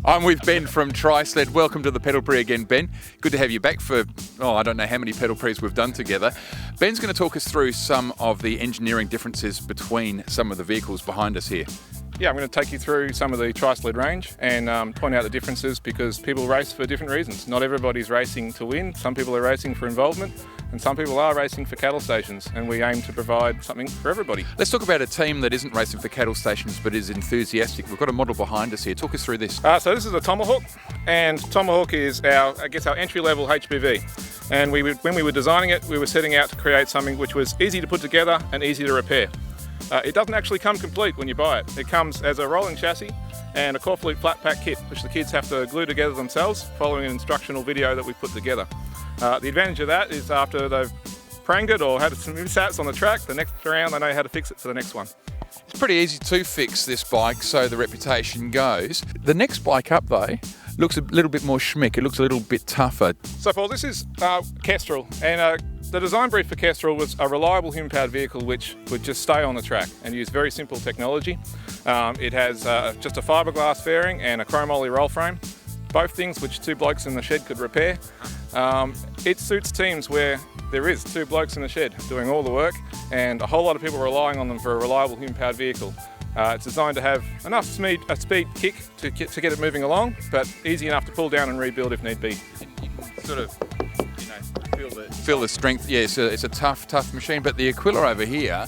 I'm with Ben from Trisled. Welcome to the Pedal Prix again, Ben. Good to have you back for, I don't know how many Pedal Prix we've done together. Ben's going to talk us through some of the engineering differences between some of the vehicles behind us here. Yeah, I'm going to take you through some of the Trisled range and point out the differences because people race for different reasons. Not everybody's racing to win. Some people are racing for involvement and some people are racing for cattle stations, and we aim to provide something for everybody. Let's talk about a team that isn't racing for cattle stations but is enthusiastic. We've got a model behind us here. Talk us through this. So this is a Tomahawk, and Tomahawk is our entry-level HPV. And when we were designing it, we were setting out to create something which was easy to put together and easy to repair. It doesn't actually come complete when you buy it. It comes as a rolling chassis and a Corfleet flat pack kit, which the kids have to glue together themselves following an instructional video that we've put together. The advantage of that is after they've pranged it or had some mishaps on the track, the next round they know how to fix it for the next one. It's pretty easy to fix this bike, so the reputation goes. The next bike up though looks a little bit more schmick. It looks a little bit tougher. So Paul, this is Kestrel, and the design brief for Kestrel was a reliable human-powered vehicle which would just stay on the track and use very simple technology. It has just a fiberglass fairing and a chromoly roll frame, both things which two blokes in the shed could repair. It suits teams where there is two blokes in the shed doing all the work and a whole lot of people relying on them for a reliable human-powered vehicle. It's designed to have enough speed kick to get it moving along, but easy enough to pull down and rebuild if need be. You can sort of feel the strength. Yeah, it's a tough machine. But the Aquila over here,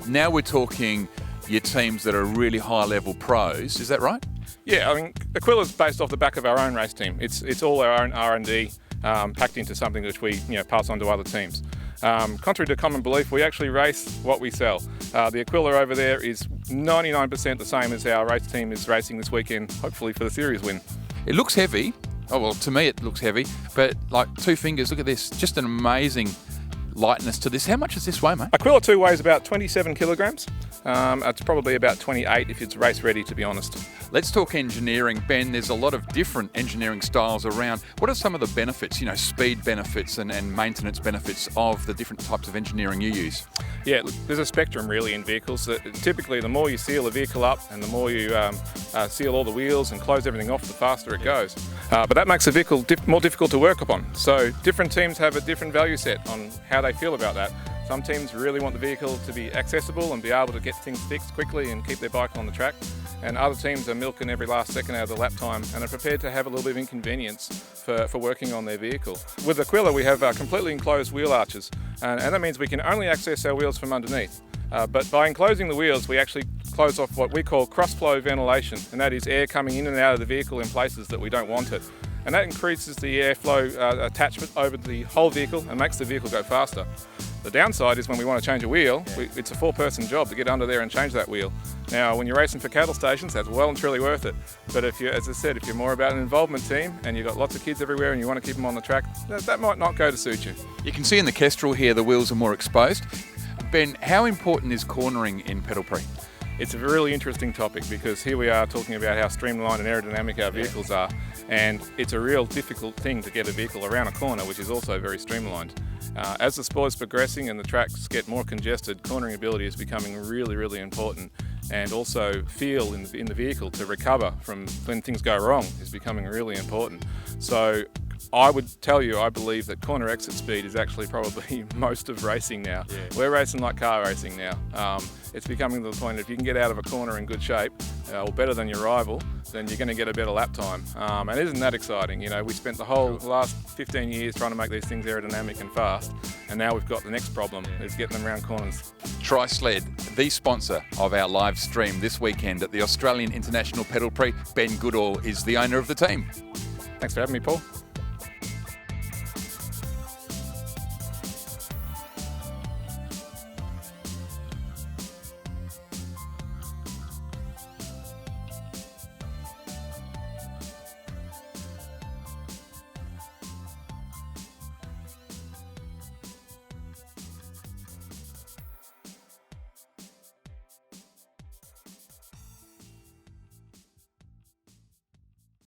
now we're talking your teams that are really high-level pros. Is that right? Yeah, I mean, Aquila's based off the back of our own race team. It's all our own R&D packed into something which we pass on to other teams. Contrary to common belief, we actually race what we sell. The Aquila over there is 99% the same as our race team is racing this weekend, hopefully for the series win. It looks heavy. Oh, well, to me it looks heavy, but like two fingers, look at this. Just an amazing lightness to this. How much does this weigh, mate? Aquila 2 weighs about 27 kilograms. It's probably about 28 if it's race ready, to be honest. Let's talk engineering. Ben, there's a lot of different engineering styles around. What are some of the benefits, speed benefits and maintenance benefits of the different types of engineering you use? Yeah, look, there's a spectrum really in vehicles. Typically, the more you seal a vehicle up and the more you seal all the wheels and close everything off, the faster it goes. But that makes the vehicle more difficult to work upon. So different teams have a different value set on how they feel about that. Some teams really want the vehicle to be accessible and be able to get things fixed quickly and keep their bike on the track. And other teams are milking every last second out of the lap time and are prepared to have a little bit of inconvenience for working on their vehicle. With Aquila, we have completely enclosed wheel arches, and that means we can only access our wheels from underneath. But by enclosing the wheels, we actually close off what we call cross-flow ventilation, and that is air coming in and out of the vehicle in places that we don't want it. And that increases the airflow attachment over the whole vehicle and makes the vehicle go faster. The downside is when we want to change a wheel, it's a four-person job to get under there and change that wheel. Now, when you're racing for cattle stations, that's well and truly worth it. But if you're more about an involvement team and you've got lots of kids everywhere and you want to keep them on the track, that might not go to suit you. You can see in the Kestrel here the wheels are more exposed. Ben, how important is cornering in Pedal Prix? It's a really interesting topic because here we are talking about how streamlined and aerodynamic our vehicles are, and it's a real difficult thing to get a vehicle around a corner which is also very streamlined. As the sport is progressing and the tracks get more congested, cornering ability is becoming really, really important, and also feel in the vehicle to recover from when things go wrong is becoming really important. So I would tell you, I believe that corner exit speed is actually probably most of racing now. Yeah. We're racing like car racing now. It's becoming to the point that if you can get out of a corner in good shape, or better than your rival, then you're going to get a better lap time. And isn't that exciting? We spent the whole last 15 years trying to make these things aerodynamic and fast, and now we've got the next problem, is getting them around corners. Trisled, the sponsor of our live stream this weekend at the Australian International Pedal Prix. Ben Goodall is the owner of the team. Thanks for having me, Paul.